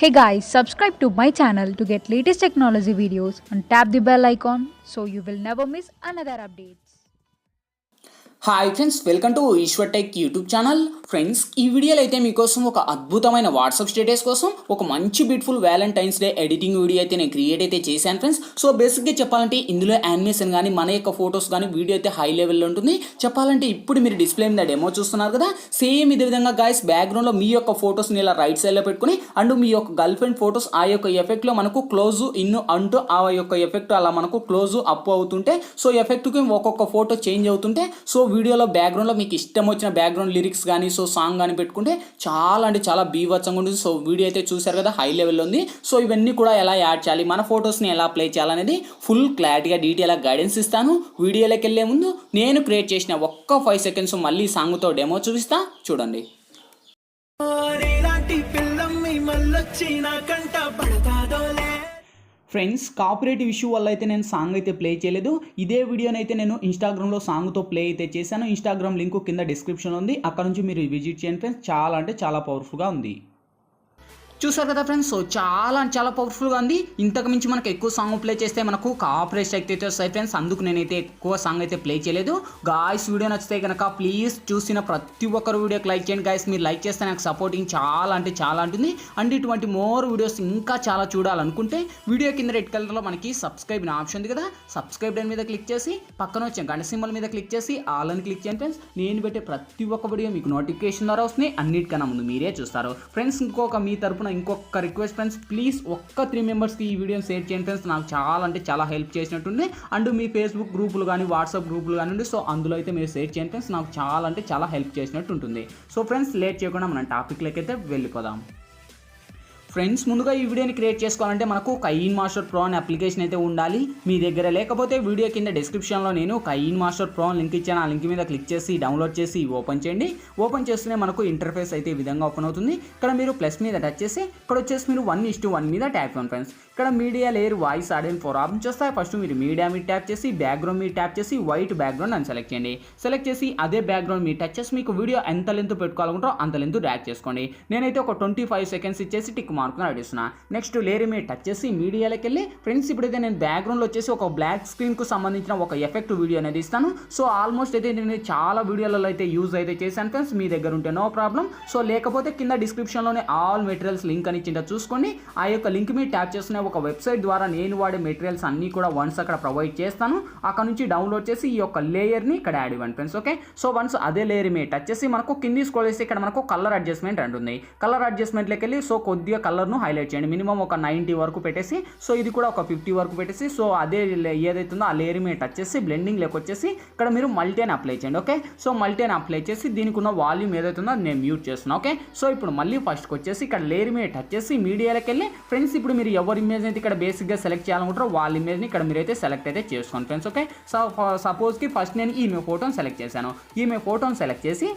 Hey guys, subscribe to my channel to get latest technology videos and tap the bell icon so you will never miss another updates. Hi friends, welcome to Eshwar tech YouTube channel. Friends, ఈ వీడియోలో అయితే మీకోసం ఒక అద్భుతమైన WhatsApp status కోసం ఒక మంచి beautiful Valentine's day editing video అయితే నేను క్రియేట్ అయితే చేశాను ఫ్రెండ్స్. సో బేసిక్గా చెప్పాలంటే ఇందులో యానిమేషన్ కానీ మన యొక్క ఫొటోస్ కానీ వీడియో అయితే హై లెవెల్లో ఉంటుంది. చెప్పాలంటే ఇప్పుడు మీరు డిస్ప్లే మీద డెమో చూస్తున్నారు కదా, సేమ్ ఇదే విధంగా గాయస్ బ్యాక్గ్రౌండ్లో మీ యొక్క ఫొటోస్ని ఇలా రైట్ సైడ్లో పెట్టుకుని అండ్ మీ యొక్క గర్ల్ ఫ్రెండ్ ఫొటోస్ ఆ యొక్క ఎఫెక్ట్లో మనకు క్లోజ్ ఇన్ అంటూ ఆ యొక్క ఎఫెక్ట్ అలా మనకు క్లోజ్ అప్ అవుతుంటే సో ఎఫెక్ట్కి ఒక్కొక్క ఫోటో చేంజ్ అవుతుంటే సో వీడియోలో బ్యాక్గ్రౌండ్లో మీకు ఇష్టం వచ్చిన బ్యాక్గ్రౌండ్ లిరిక్స్ కానీ సో సాంగ్ కానీ పెట్టుకుంటే చాలా అంటే చాలా బీభత్సంగా ఉంటుంది. సో వీడియో అయితే చూసారు కదా, హై లెవెల్లో ఉంది. సో ఇవన్నీ కూడా ఎలా యాడ్ చేయాలి, మన ఫొటోస్ని ఎలా ప్లే చేయాలనేది ఫుల్ క్లారిటీగా డీటెయిల్గా గైడెన్స్ ఇస్తాను. వీడియోలోకి వెళ్ళే ముందు నేను క్రియేట్ చేసిన ఒక్క 5 సెకండ్స్ మళ్ళీ సాంగ్తో డెమో చూపిస్తా, చూడండి. ఫ్రెండ్స్, కాపీరైట్ ఇష్యూ వల్ల అయితే నేను సాంగ్ అయితే ప్లే చేయలేదు. ఇదే వీడియోని అయితే నేను ఇన్స్టాగ్రామ్లో సాంగ్తో ప్లే అయితే చేశాను. ఇన్స్టాగ్రామ్ లింక్ కింద డిస్క్రిప్షన్లో ఉంది, అక్కడ నుంచి మీరు విజిట్ చేయండి ఫ్రెండ్స్. చాలా అంటే చాలా పవర్ఫుల్గా ఉంది. చూసారు కదా ఫ్రెండ్స్, సో చాలా చాలా పవర్ఫుల్గా ఉంది. ఇంతకు మించి మనకు ఎక్కువ సాంగ్ ప్లే చేస్తే మనకు కాపీరైట్ స్ట్రైక్ అయితే వస్తాయి ఫ్రెండ్స్. అందుకు నేనైతే ఎక్కువ సాంగ్ అయితే ప్లే చేయలేదు. గాయస్, వీడియో నచ్చితే కనుక ప్లీజ్ చూసిన ప్రతి ఒక్కరు వీడియోకి లైక్ చేయండి గాయస్. మీరు లైక్ చేస్తే నాకు సపోర్టింగ్ చాలా అంటే చాలా ఉంటుంది. అండ్ ఇటువంటి మోర్ వీడియోస్ ఇంకా చాలా చూడాలనుకుంటే వీడియో కింద రెడ్ కలర్లో మనకి సబ్స్క్రైబ్ అనే ఆప్షన్ ఉంది కదా, సబ్స్క్రైబ్ మీద క్లిక్ చేసి పక్కన వచ్చే గంట సింబల్ మీద క్లిక్ చేసి ఆల్ అని క్లిక్ చేయండి ఫ్రెండ్స్. నేను పెట్టే ప్రతి ఒక్క వీడియో మీకు నోటిఫికేషన్ ద్వారా వస్తుంది, అన్నిటికన్నా ముందు మీరే చూస్తారు ఫ్రెండ్స్. మీ తరపున ఇంకొక రిక్వెస్ట్ ఫ్రెండ్స్, ప్లీజ్ ఒక్క 3 మెంబర్స్కి ఈ వీడియోని షేర్ చేయండి ఫ్రెండ్స్. నాకు చాలా అంటే చాలా హెల్ప్ చేసినట్టుంది. అండ్ మీ ఫేస్బుక్ గ్రూపులు కానీ వాట్సాప్ గ్రూపులు కానీ సో అందులో అయితే మీరు షేర్ చేయండి ఫ్రెండ్స్. నాకు చాలా అంటే చాలా హెల్ప్ చేసినట్టు ఉంటుంది. సో ఫ్రెండ్స్, లేట్ చేయకుండా మనం టాపిక్లోకి అయితే వెళ్ళిపోదాం. ఫ్రెండ్స్, ముందుగా ఈ వీడియోని క్రియేట్ చేసుకోవాలంటే మనకు కైన్మాస్టర్ ప్రో అనే అప్లికేషన్ అయితే ఉండాలి. మీ దగ్గర లేకపోతే వీడియో కింద డిస్క్రిప్షన్లో నేను కైన్మాస్టర్ ప్రో లింక్ ఇచ్చాను. ఆ లింక్ మీద క్లిక్ చేసి డౌన్లోడ్ చేసి ఓపెన్ చేయండి. ఓపెన్ చేస్తూనే మనకు ఇంటర్ఫేస్ అయితే ఈ విధంగా ఓపెన్ అవుతుంది. ఇక్కడ మీరు ప్లస్ మీద టచ్ చేసి ఇక్కడ వచ్చేసి మీరు 1:1 మీద ట్యాప్ చేయండి ఫ్రెండ్స్. ఇక్కడ media layer voice audio 4 options వస్తాయి. ఫస్ట్ మీరు మీడియా మీద ట్యాప్ చేసి బ్యాక్గ్రౌండ్ మీద ట్యాప్ చేసి వైట్ బ్యాక్గ్రౌండ్ అని సెలెక్ట్ చేయండి. సెలెక్ట్ చేసి అదే బ్యాక్గ్రౌండ్ మీద టచ్ చేసి మీకు వీడియో ఎంత లెంత్ పెట్టుకోవాలనుకుంటారో అంత లెంత్ డ్రాగ్ చేసుకోండి. నేనైతే ఒక 25 సెకండ్స్ ఇచ్చేసి టిక్ మార్కుని అడిస్తున్నా. నెక్స్ట్ లేయర్ మీద టచ్ చేసి మీడియాలోకి వెళ్ళి ఫ్రెండ్స్, ఇప్పుడైతే నేను బ్యాక్గ్రౌండ్లో వచ్చేసి ఒక బ్లాక్ స్క్రీన్కు సంబంధించిన ఒక ఎఫెక్ట్ వీడియో అనేది ఇస్తాను. సో ఆల్మోస్ట్ అయితే నేను చాలా వీడియోలలో అయితే యూజ్ అయితే చేశాను ఫ్రెండ్స్. మీ దగ్గర ఉంటే నో ప్రాబ్లం. సో లేకపోతే కింద డిస్క్రిప్షన్లోనే ఆల్ మెటీరియల్స్ లింక్ అని ఇచ్చిందో చూసుకోండి. ఆ యొక్క లింక్ మీద ట్యాప్ చేస్తున్న ఒక వెబ్సైట్ ద్వారా నేను వాడే మెటీరియల్స్ అన్నీ కూడా వన్స్ అక్కడ ప్రొవైడ్ చేస్తాను. అక్కడ నుంచి డౌన్లోడ్ చేసి ఈ యొక్క లేయర్ని ఇక్కడ యాడ్ ఇవ్వండి ఫ్రెండ్స్. ఓకే, సో వన్స్ అదే లేయర్ మీద టచ్ చేసి మనకు కింది స్క్రోల్ చేసి ఇక్కడ మనకు కలర్ అడ్జస్ట్మెంట్ అంటుంది. కలర్ అడ్జస్ట్మెంట్లోకి వెళ్ళి సో కొద్దిగా కలర్ను హైలైట్ చేయండి. మినిమం ఒక 90 వరకు పెట్టేసి సో ఇది కూడా ఒక 50 వరకు పెట్టేసి సో అదే ఏదైతుందో ఆ లేయర్ మీద టచ్ చేసి బ్లెండింగ్ లేక వచ్చేసి ఇక్కడ మీరు మల్టీ అని అప్లై చేయండి. ఓకే, సో మల్టీ అని అప్లై చేసి దీనికి ఉన్న వాల్యూమ్ ఏదైతుందో అది నేను మ్యూట్ చేస్తున్నాను. ఓకే, సో ఇప్పుడు మళ్ళీ ఫస్ట్కి వచ్చేసి ఇక్కడ లేయర్ మీద టచ్ చేసి మీడియాలోకి వెళ్ళి ఫ్రెండ్స్, ఇప్పుడు మీరు ఎవరి ఇమేజ్ అయితే ఇక్కడ బేసిక్గా సెలెక్ట్ చేయాలనుకుంటారో వాళ్ళ ఇమేజ్ని ఇక్కడ మీరైతే సెలెక్ట్ అయితే చేసుకోండి ఫ్రెండ్స్. ఓకే, సో సపోజ్కి ఫస్ట్ నేను ఈమె ఫోటోని సెలెక్ట్ చేశాను. ఈమె ఫోటోని సెలెక్ట్ చేసి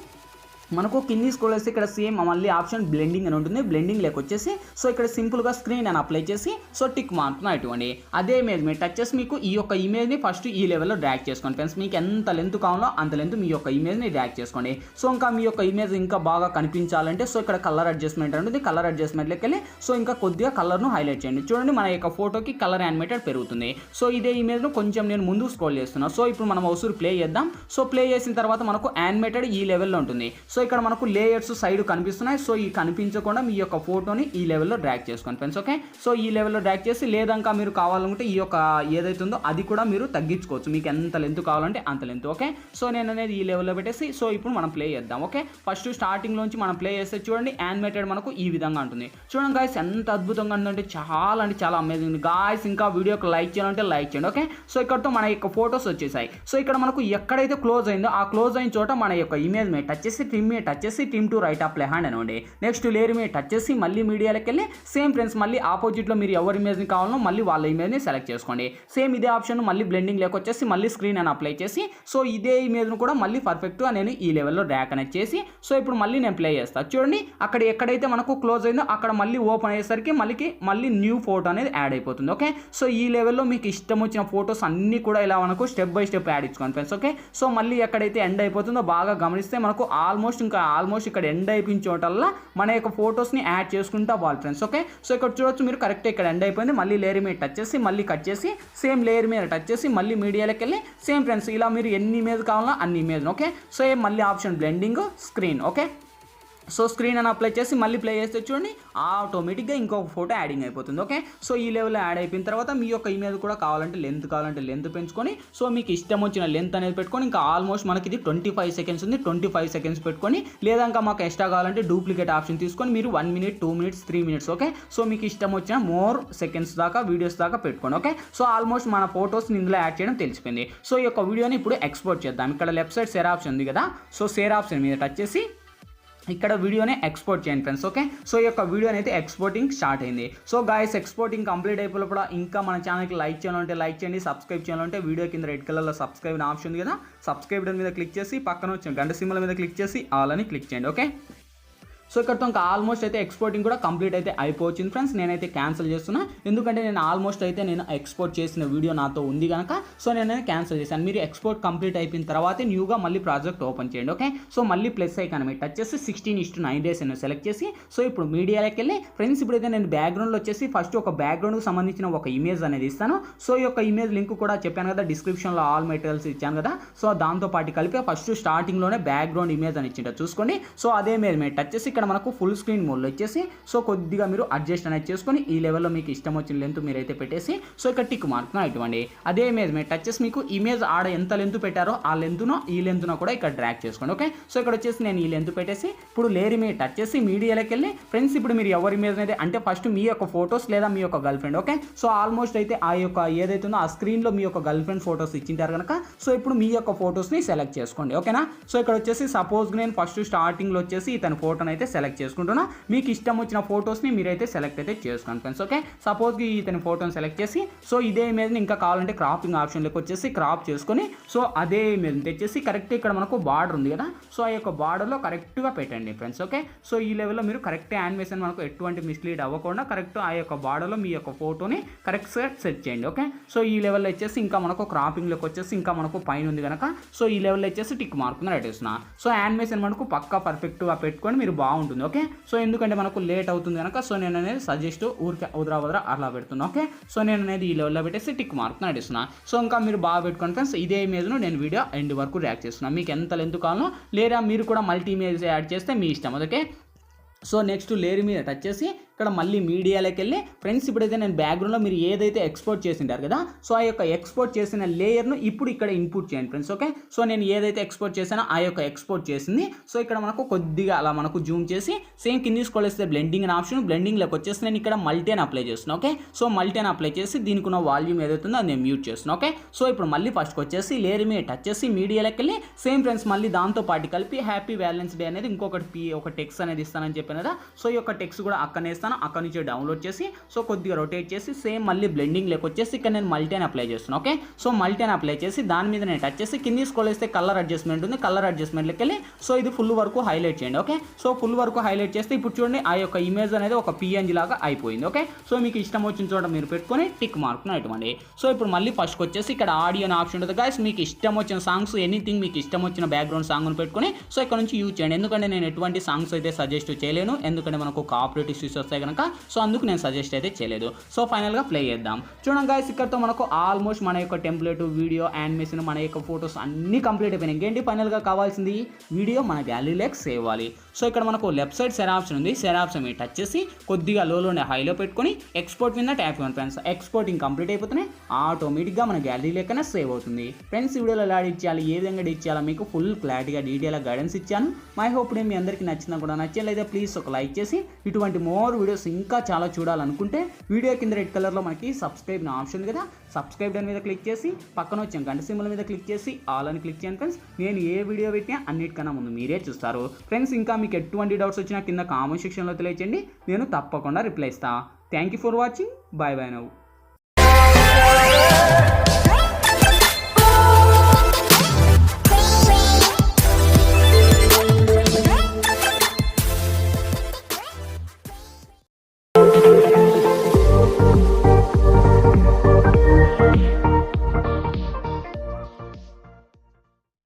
మనకు కింది స్క్రోల్ చేసి ఇక్కడ సేమ్ మళ్ళీ ఆప్షన్ బ్లెండింగ్ అని ఉంటుంది. బ్లెండింగ్ లేక వచ్చేసి సో ఇక్కడ సింపుల్గా స్క్రీన్ అని అప్లై చేసి సో టిక్ మార్క్ను ఇవ్వండి. అదే ఇమేజ్ మీరు టచ్ చేసి మీకు ఈ యొక్క ఇమేజ్ని ఫస్ట్ ఈ లెవెల్లో డ్రాగ్ చేసుకోండి ఫ్రెండ్స్. మీకు ఎంత లెంత్ కావాలో అంత లెంత్ మీ యొక్క ఇమేజ్ని డ్రాగ్ చేసుకోండి. సో ఇంకా మీ యొక్క ఇమేజ్ ఇంకా బాగా కనిపించాలంటే సో ఇక్కడ కలర్ అడ్జస్ట్మెంట్ ఉంటుంది. కలర్ అడ్జస్ట్మెంట్లోకి వెళ్ళి సో ఇంకా కొద్దిగా కలర్ను హైలైట్ చేయండి. చూడండి, మన యొక్క ఫోటోకి కలర్ యానిమేటెడ్ పెరుగుతుంది. సో ఇదే ఇమేజ్ను కొంచెం నేను ముందు స్క్రోల్ చేస్తున్నాను. సో ఇప్పుడు మనం అవసరం ప్లే చేద్దాం. సో ప్లే చేసిన తర్వాత మనకు యానిమేటెడ్ ఈ లెవెల్లో ఉంటుంది. సో ఇక్కడ మనకు లేయర్స్ సైడ్ కనిపిస్తున్నాయి. సో ఈ కనిపించకుండా మీ యొక్క ఫోటోని ఈ లెవెల్లో డ్రాగ్ చేసుకోండి ఫ్రెండ్స్. ఓకే, సో ఈ లెవెల్లో డ్రాగ్ చేసి లేదంకా మీరు కావాలనుకుంటే ఈ యొక్క ఏదైతుందో అది కూడా మీరు తగ్గించుకోవచ్చు. మీకు ఎంత లెంత్ కావాలంటే అంత లెంత్. ఓకే, సో నేను అనేది ఈ లెవెల్లో పెట్టేసి సో ఇప్పుడు మనం ప్లే చేద్దాం. ఓకే, ఫస్ట్ స్టార్టింగ్లోంచి మనం ప్లే చేస్తే చూడండి యానిమేటెడ్ మనకు ఈ విధంగా ఉంటుంది. చూడండి గాయస్, ఎంత అద్భుతంగా ఉందంటే చాలా అంటే చాలా అమేజింగ్ ఉంది గాయస్. ఇంకా వీడియోకి లైక్ చేయాలంటే లైక్ చేయండి. ఓకే, సో ఇక్కడతో మన యొక్క ఫొటోస్ వచ్చేసాయి. సో ఇక్కడ మనకు ఎక్కడైతే క్లోజ్ అయిందో ఆ క్లోజ్ అయిన చోట మన యొక్క ఇమేజ్ మీద టచ్ చేసి ట్రిమ్ మీద టచ్ చేసి trim to right apply hand అనండి. నెక్స్ట్ లేయర్ మీద టచ్ చేసి మళ్ళీ మీడియాలోకి వెళ్ళి సేమ్ ఫ్రెండ్స్ మళ్ళీ ఆపోజిట్లో మీరు ఎవరి ఇమేజ్ని కావాలో మళ్ళీ వాళ్ళ ఇమేజ్ని సెలెక్ట్ చేసుకోండి. సేమ్ ఇదే ఆప్షన్ మళ్ళీ బ్లెండింగ్ లేక వచ్చేసి మళ్ళీ స్క్రీన్ అని అప్లై చేసి సో ఇదే ఇమేజ్ను కూడా మళ్ళీ పర్ఫెక్ట్గా నేను ఈ లెవెల్లో డ్రాగ్ అనేది చేసి సో ఇప్పుడు మళ్ళీ నేను ప్లే చేస్తాను. చూడండి, అక్కడ ఎక్కడైతే మనకు క్లోజ్ అయిందో అక్కడ మళ్ళీ ఓపెన్ అయ్యేసరికి మళ్ళీ న్యూ ఫోటో అనేది యాడ్ అయిపోతుంది. ఓకే, సో ఈ లెవెల్లో మీకు ఇష్టం వచ్చిన ఫొటోస్ అన్నీ కూడా ఇలా మనకు స్టెప్ బై స్టెప్ యాడ్ ఇచ్చుకోండి ఫ్రెండ్స్. ఓకే, సో మళ్ళీ ఎక్కడైతే ఎండ్ అయిపోతుందో బాగా గమనిస్తే మనకు ఆల్మోస్ట్ ఆల్మోస్ట్ ఇక్కడ ఎండ్ అయిపోయిన చోటల్లా మన యొక్క ఫొటోస్ని యాడ్ చేసుకుంటా పోవాలి ఫ్రెండ్స్. ఓకే, సో ఇక్కడ చూడొచ్చు మీరు కరెక్ట్ ఇక్కడ ఎండ్ అయిపోయింది. మళ్ళీ లేయర్ మీద టచ్ చేసి మళ్ళీ కట్ చేసి సేమ్ లేయర్ మీద టచ్ చేసి మళ్ళీ మీడియాలోకి వెళ్ళి సేమ్ ఫ్రెండ్స్ ఇలా మీరు ఎన్ని ఇమేజ్ కావాలో అన్ని ఇమేజ్. ఓకే, సో మళ్ళీ option blending screen. Okay, so screen అని అప్లై చేసి మళ్ళీ ప్లే చేస్తే చూడండి ఆటోమేటిక్గా ఇంకొక ఫోటో యాడింగ్ అయిపోతుంది. ఓకే, సో ఈ లెవెల్లో యాడ్ అయిపోయిన తర్వాత మీ యొక్క ఇమేజ్ కూడా కావాలంటే లెంత్ పెంచుకొని సో మీకు ఇష్టం వచ్చిన లెంత్ అనేది పెట్టుకొని ఇంకా ఆల్మోస్ట్ మనకి ఇది 25 సెకండ్స్ ఉంది. 25 సెకండ్స్ పెట్టుకొని లేదా ఇంకా మాకు ఎక్స్ట్రా కావాలంటే డూప్లికేట్ ఆప్షన్ తీసుకొని మీరు 1 minute 2 minutes 3 minutes. Okay, so మీకు ఇష్టం వచ్చిన మోర్ సెకండ్స్ దాకా వీడియోస్ దాకా పెట్టుకోండి. ఓకే, సో ఆల్మోస్ట్ మన ఫోటోస్ని ఇందులో యాడ్ చేయడం తెలిసిపోయింది. సో ఈ యొక్క వీడియోని ఇప్పుడు ఎక్స్పోర్ట్ చేద్దాం. ఇక్కడ లెఫ్ట్ సైడ్ షేర్ ఆప్షన్ ఉంది కదా, సో షేర్ ఆప్షన్ మీద టచ్ చేసి ఇక్కడ వీడియోని ఎక్స్పోర్ట్ చేయండి ఫ్రెండ్స్. ఓకే, సో ఈ యొక్క వీడియో అయితే ఎక్స్పోర్టింగ్ స్టార్ట్ అయింది. సో గాయస్ ఎక్స్పోర్టింగ్ కంప్లీట్ అయిపోయినప్పుడు ఇంకా మన ఛానల్కి లైక్ చేయాలంటే లైక్ చేయండి, సబ్స్క్రైబ్ చేయాలంటే వీడియో కింద రెడ్ కలర్లో సబ్స్క్రైబ్ ఆప్షన్ ఉంది కదా, సబ్స్క్రైబ్ మీద క్లిక్ చేసి పక్కన వచ్చిన గంట సింబల్ మీద క్లిక్ చేసి ఆల్ అని క్లిక్ చేయండి. ఓకే, సో ఇక్కడతో ఇంకా ఆల్మోస్ట్ అయితే ఎక్స్పోర్టింగ్ కూడా కంప్లీట్ అయితే అయిపోయింది ఫ్రెండ్స్. నేనైతే క్యాన్సిల్ చేస్తున్నా ఎందుకంటే నేను ఆల్మోస్ట్ అయితే నేను ఎక్స్పోర్ట్ చేసిన వీడియో నాతో ఉంది కనుక సో నేను క్యాన్సిల్ చేశాను. మీరు ఎక్స్పోర్ట్ కంప్లీట్ అయిపోయిన తర్వాతే న్యూగా మళ్ళీ ప్రాజెక్ట్ ఓపెన్ చేయండి. ఓకే, సో మళ్ళీ ప్లస్ ఐకాన్ మీద టచ్ చేసి 16:9 డేస్ అని సెలెక్ట్ చేసి సో ఇప్పుడు మీడియాలోకి వెళ్ళి ఫ్రెండ్స్ ఇప్పుడైతే నేను బ్యాక్గ్రౌండ్లో వచ్చేసి ఫస్ట్ ఒక బ్యాక్గ్రౌండ్కి సంబంధించిన ఒక ఇమేజ్ అనేది ఇస్తాను. సో ఈ యొక్క ఇమేజ్ లింక్ కూడా చెప్పాను కదా, డిస్క్రిప్షన్లో ఆల్ మెటీరియల్స్ ఇచ్చాను కదా, సో దాంతో పాటు కలిపి ఫస్ట్ స్టార్టింగ్లోనే బ్యాక్గ్రౌండ్ ఇమేజ్ అని ఇచ్చింట చూసుకోండి. సో అదే ఇమేజ్ మీద టచ్ చేసి ఇక్కడ మనకు ఫుల్ స్క్రీన్ మోడ్లో వచ్చేసి సో కొద్దిగా మీరు అడ్జస్ట్ అనేది చేసుకొని ఈ లెవెల్లో మీకు ఇష్టం వచ్చిన లెంత్ మీరైతే పెట్టేసి సో ఇక్కడ టిక్ మార్క్ను ఇవ్వండి. అదే ఇమేజ్ మీద టచ్ చేసి మీకు ఇమేజ్ ఆడ ఎంత లెంత్ పెట్టారో ఆ లెంత్నో ఈ లెంత్నో కూడా ఇక్కడ డ్రాగ్ చేసుకోండి. ఓకే, సో ఇక్కడ వచ్చేసి నేను ఈ లెంత్ పెట్టేసి ఇప్పుడు లేయర్ మీద టచ్ చేసి మీడియాలోకి వెళ్ళి ఫ్రెండ్స్ ఇప్పుడు మీరు ఎవరి ఇమేజ్ అయితే అంటే ఫస్ట్ మీ యొక్క ఫొటోస్ లేదా మీ యొక్క girl friend. Okay, so almost అయితే ఆ యొక్క ఏదైతే ఉందో ఆ స్క్రీన్లో మీ యొక్క గర్ల్ ఫ్రెండ్ ఫొటోస్ ఇచ్చింటారు కనుక సో ఇప్పుడు మీ యొక్క ఫొటోస్ని సెలెక్ట్ చేసుకోండి. ఓకేనా, సో ఇక్కడ వచ్చేసి సపోజ్ నేను ఫస్ట్ స్టార్టింగ్లో వచ్చేసి ఇతని ఫోటోని అయితే సెలెక్ట్ చేసుకుంటున్నా. మీకు ఇష్టం వచ్చిన ఫొటోస్ని మీరైతే సెలెక్ట్ అయితే చేసుకోండి ఫ్రెండ్స్. ఓకే, సపోజ్కి ఇతని ఫోటోని సెలెక్ట్ చేసి సో ఇదే ఇమేజ్ని ఇంకా కావాలంటే క్రాపింగ్ ఆప్షన్లోకి వచ్చేసి క్రాప్ చేసుకొని సో అదే ఇమేజ్ని తెచ్చేసి కరెక్ట్ ఇక్కడ మనకు బార్డర్ ఉంది కదా, సో ఆ యొక్క బార్డర్లో కరెక్ట్గా పెట్టండి ఫ్రెండ్స్. ఓకే, సో ఈ లెవెల్లో మీరు కరెక్ట్ యానిమేషన్ మనకు ఎటువంటి మిస్లీడ్ అవ్వకుండా కరెక్ట్ ఆ యొక్క బార్డర్లో మీ యొక్క ఫోటోని కరెక్ట్ సెట్ చేయండి. ఓకే, సో ఈ లెవెల్లో వచ్చేసి ఇంకా మనకు క్రాపింగ్లోకి వచ్చేసి ఇంకా మనకు పైన ఉంది కనుక సో ఈ లెవెల్లో వచ్చేసి టిక్ మార్క్ రైట్ వేస్తున్నా. సో యానిమేషన్ మనకు పక్కా పర్ఫెక్ట్గా పెట్టుకొని మీరు బాగుంటుంది. ఓకే, సో ఎందుకంటే మనకు లేట్ అవుతుంది కనుక సో నేను అనేది సజెస్ట్ ఊరికే వదరా అట్లా పెడుతున్నా. ఓకే, సో నేను అనేది ఈ లెవెల్లో పెట్టేసి టిక్ మార్క్ నడిస్తున్నా. సో ఇంకా మీరు బాగా పెట్టుకోండి ఫ్రెండ్స్. ఇదే ఇమేజ్ను నేను వీడియో ఎండ్ వరకు రియాక్ట్ చేస్తున్నాను. మీకు ఎంత లెంత్ కావాలో లేదా మీరు కూడా మల్టీ ఇమేజ్ యాడ్ చేస్తే మీ ఇష్టం. ఓకే, సో నెక్స్ట్ లేయర్ మీద టచ్ చేసి ఇక్కడ మళ్ళీ మీడియాలోకి వెళ్ళి ఫ్రెండ్స్ ఇప్పుడైతే నేను బ్యాక్గ్రౌండ్లో మీరు ఏదైతే ఎక్స్పోర్ట్ చేసింటారు కదా సో ఆ యొక్క ఎక్స్పోర్ట్ చేసిన లేయర్ను ఇప్పుడు ఇక్కడ ఇన్పుట్ చేయండి ఫ్రెండ్స్. ఓకే, సో నేను ఏదైతే ఎక్స్పోర్ట్ చేశానో ఆ యొక్క ఎక్స్పోర్ట్ చేసింది సో ఇక్కడ మనకు కొద్దిగా అలా మనకు జూమ్ చేసి సేమ్ కింది స్క్రోల్ చేస్తే బ్లెండింగ్ అనే ఆప్షన్ బ్లెండింగ్లోకి వచ్చేసి నేను ఇక్కడ మల్టీని అప్లై చేస్తున్నాను. ఓకే, సో మల్టీని అప్లై చేసి దీనికి ఉన్న వాల్యూమ్ ఏదైతుందో అది నేను మ్యూట్ చేస్తున్నాను. ఓకే, సో ఇప్పుడు మళ్ళీ ఫస్ట్కి వచ్చేసి లేయర్ మీద టచ్ చేసి మీడియాలోకి వెళ్ళి సేమ్ ఫ్రెండ్స్ మళ్ళీ దాంతో పాటు కలిపి హ్యాపీ వ్యాలెన్స్ డే అనేది ఇంకొకటి ఒక టెక్స్ట్ అనేది ఇస్తానని చెప్పాను కదా, సో ఈ యొక్క టెక్స్ట్ కూడా అక్కడనే ఇస్తాను. అక్కడ నుంచి డౌన్లోడ్ చేసి సో కొద్దిగా రొటేట్ చేసి సేమ్ మళ్ళీ బ్లెండింగ్ లేక వచ్చేసి ఇక్కడ నేను మల్టీని అప్లై చేస్తున్నాను. ఓకే, సో మల్టీని అప్లై చేసి దాని మీద నేను టచ్ చేసి కింది స్క్రోల్ చేస్తే కలర్ అడ్జస్ట్మెంట్ ఉంది, కలర్ అడ్జస్ట్మెంట్లోకి వెళ్ళి సో ఇది ఫుల్ వరకు హైలైట్ చేయండి. ఓకే, సో ఫుల్ వరకు హైలైట్ చేస్తే ఇప్పుడు చూడండి ఆ యొక్క ఇమేజ్ అనేది ఒక PNG లాగా అయిపోయింది. ఓకే, సో మీకు ఇష్టం వచ్చిన చోట మీరు పెట్టుకొని టిక్ మార్క్ను ఇవ్వండి. సో ఇప్పుడు మళ్ళీ ఫస్ట్కి వచ్చేసి ఇక్కడ ఆడియో అనే ఆప్షన్ ఉంటుంది గైస్, మీకు ఇష్టం వచ్చిన సాంగ్స్ ఎనీథింగ్ మీకు ఇష్టం వచ్చిన బ్యాక్గ్రౌండ్ సాంగ్ను పెట్టుకొని సో ఇక్కడ నుంచి యూజ్ చేయండి. ఎందుకంటే నేను ఎటువంటి సాంగ్స్ అయితే సజెస్ట్ చేయలేను ఎందుకంటే మనకు కాపరేట్ ఇష్యూస్ వస్తాయి కనుక సో అందుకు నేను సజెస్ట్ అయితే చేయలేదు. సో ఫైనల్గా ప్లే చేద్దాం. చూడండి గైస్, ఇక్కడతో మనకు ఆల్మోస్ట్ మన యొక్క టెంప్లెట్ వీడియో యానిమేషన్ మన యొక్క ఫొటోస్ అన్నీ కంప్లీట్ అయిపోయినాయి. ఇంకేంటి ఫైనల్గా కావాల్సింది వీడియో మన గ్యాలరీలోకి సేవ్ అవ్వాలి. సో ఇక్కడ మనకు లెఫ్ట్ సైడ్ షేర్ ఆప్షన్ ఉంది, షేర్ ఆప్షన్ మీద టచ్ చేసి కొద్దిగా లోనే హైలో పెట్టుకొని ఎక్స్పోర్ట్ మీద ట్యాప్ ఇవ్వండి ఫ్రెండ్స్. ఎక్స్పోర్టింగ్ కంప్లీట్ అయిపోతేనే ఆటోమేటిక్గా మన గ్యాలరీలోకైనా సేవ్ అవుతుంది. ఫ్రెండ్స్ వీడియోలో ఎలా ఎడిట్ చేయాలి ఏ విధంగా ఎడిట్ చేయాలో మీకు ఫుల్ క్లారిటీగా డీటెయిల్గా గైడెన్స్ ఇచ్చాను. మై హోప్ మీ అందరికీ నచ్చినా కూడా నచ్చలేదా ప్లీజ్ ఒక లైక్ చేసి ఇటువంటి మోర్ వీడియోస్ ఇంకా చాలా చూడాలనుకుంటే వీడియో కింద రెడ్ కలర్లో మనకి సబ్స్క్రైబ్ నా ఆప్షన్ ఉంది కదా, సబ్స్క్రైబ్ దాని మీద క్లిక్ చేసి పక్కన వచ్చాం గంట సింబల్ మీద క్లిక్ చేసి ఆల్ అని క్లిక్ చేయండి ఫ్రెండ్స్. నేను ఏ వీడియో పెట్టినా అన్నిటికన్నా ముందు మీరే చూస్తారు ఫ్రెండ్స్. ఇంకా మీకు ఎటువంటి డౌట్స్ వచ్చినా కింద కామెంట్ సెక్షన్లో తెలియచేయండి, నేను తప్పకుండా రిప్లై ఇస్తాను. Thank you for watching, bye bye now.